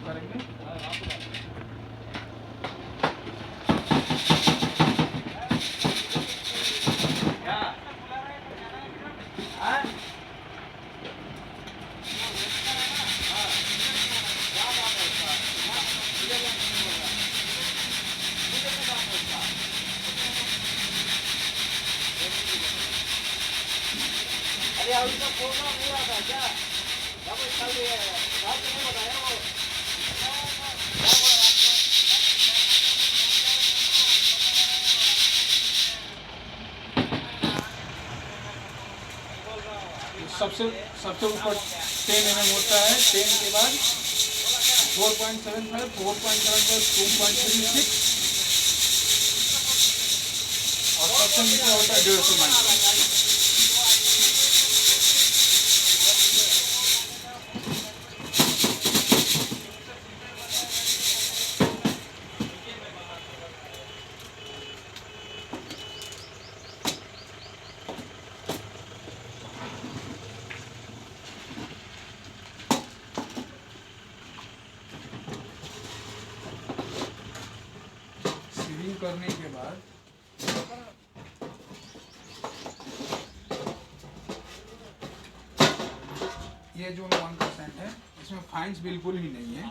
करेंगे। अरे अभी तो फोन नहीं आता क्या? क्या कोई कल रात को नहीं बताया वो? सबसे सबसे ऊपर 10 mm होता है। 10 के बाद 4.75, 4.75, 2.36 और सबसे नीचे होता है 150 माइक्रोन। सीलिंग करने के बाद ये जो 1% है इसमें फाइंस बिल्कुल ही नहीं है।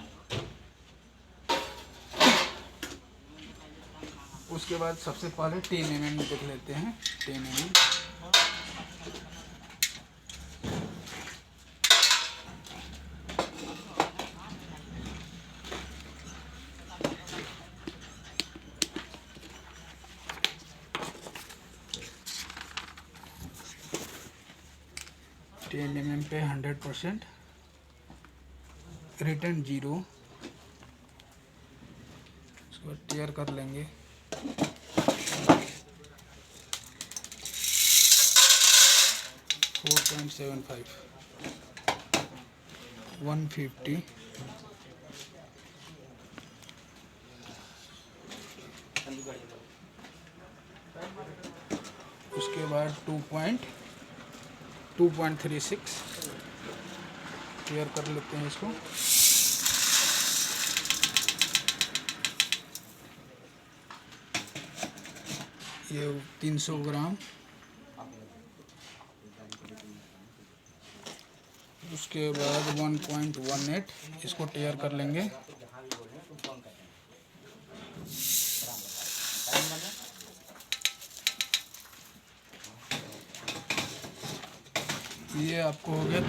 उसके बाद सबसे पहले 10 mm देख लेते हैं। 10 mm 10 mm पे 100%, रिटर्न 0। उसके बाद टेयर कर लेंगे। 4.75, 150, उसके बाद 2.36 टेयर कर लेते हैं इसको। ये 300 ग्राम। उसके बाद 1.18 इसको टेयर कर लेंगे। ये आपको हो गया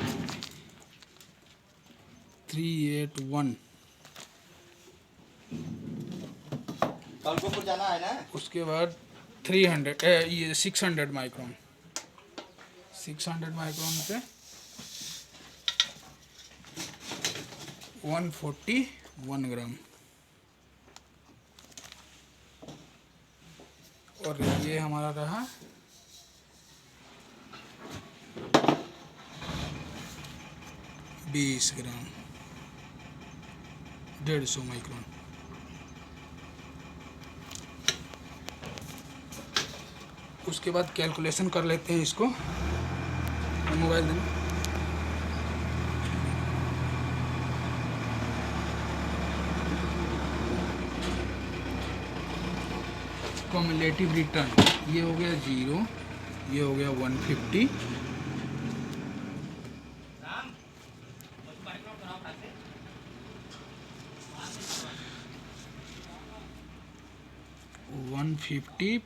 381। कलपुर जाना है ना? उसके बाद 300 ये 600 माइक्रोन। 600 माइक्रोन पे 141 ग्राम। और ये हमारा रहा 20 ग्राम, 150 माइक्रोन। उसके बाद कैलकुलेशन कर लेते हैं इसको। मोबाइल देना। कम्युलेटिव रिटर्न ये हो गया 0, ये हो गया 150,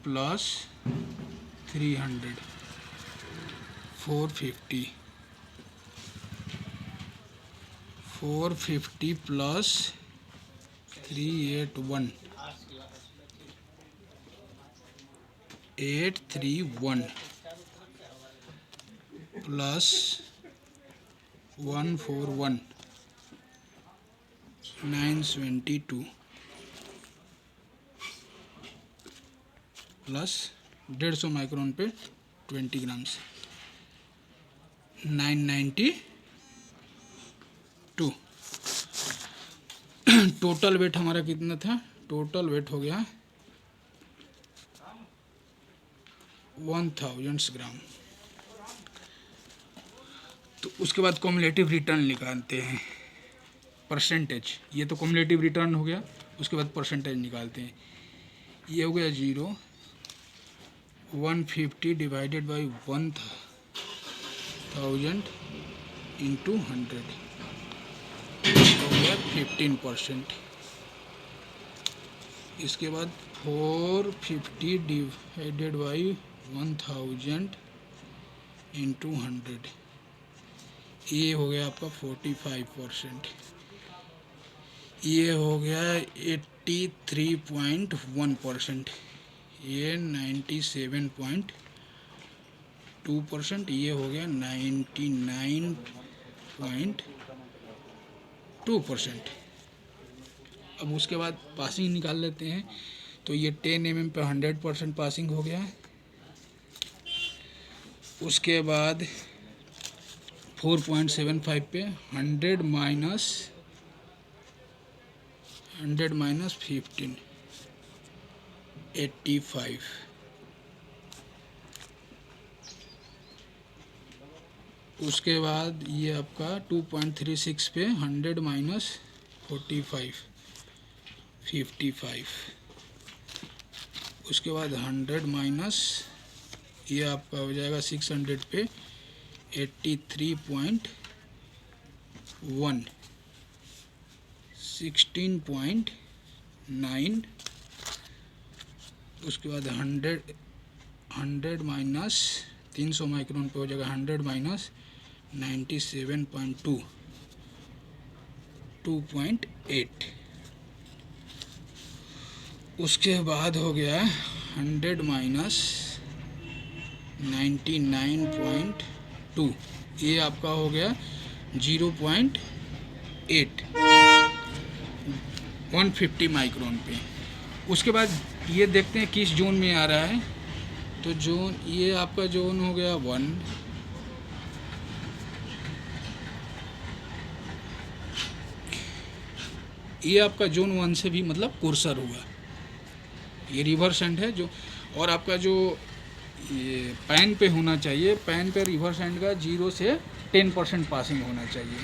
plus 300, 450, 450 plus 381, 831 plus 141, 972 plus 150 micron पे 20 ग्राम्स, 992। टोटल वेट हमारा कितना था? टोटल वेट हो गया 1000 ग्राम। तो उसके बाद कम्युलेटिव रिटर्न निकालते हैं। परसेंटेज, ये तो कम्युलेटिव रिटर्न हो गया, उसके बाद परसेंटेज निकालते हैं। ये हो गया 0, 150 डिवाइडेड बाई 1000 इंटू 100 हो गया 15%। इसके बाद 450 डिवाइडेड बाई 1000 इंटू 100, ये हो गया आपका 45%। ये हो गया 83.1%, ये 97.2%, ये हो गया 99.2%। अब उसके बाद पासिंग निकाल लेते हैं। तो ये 10 mm पे 100% पासिंग हो गया है। उसके बाद 4.75 पे 100 माइनस 15, 85। उसके बाद ये आपका 2.36 पे 100 माइनस 45, 55। उसके बाद 100 माइनस ये आपका हो जाएगा 600 पे 83.1, 16.9। उसके बाद 100 माइनस 300 माइक्रोन पे हो जाएगा 100 माइनस 97.2, 2.8। उसके बाद हो गया 100 माइनस 99.2, ये आपका हो गया 0.8, 150 माइक्रोन पे। उसके बाद ये देखते हैं किस जोन में आ रहा है। तो जोन, ये आपका जोन हो गया 1, ये आपका जोन 1 से भी मतलब कुर्सर हुआ, ये रिवर्स एंड है जो। और आपका जो ये पैन पे होना चाहिए, पैन पे रिवर्स एंड का 0 से 10% पासिंग होना चाहिए।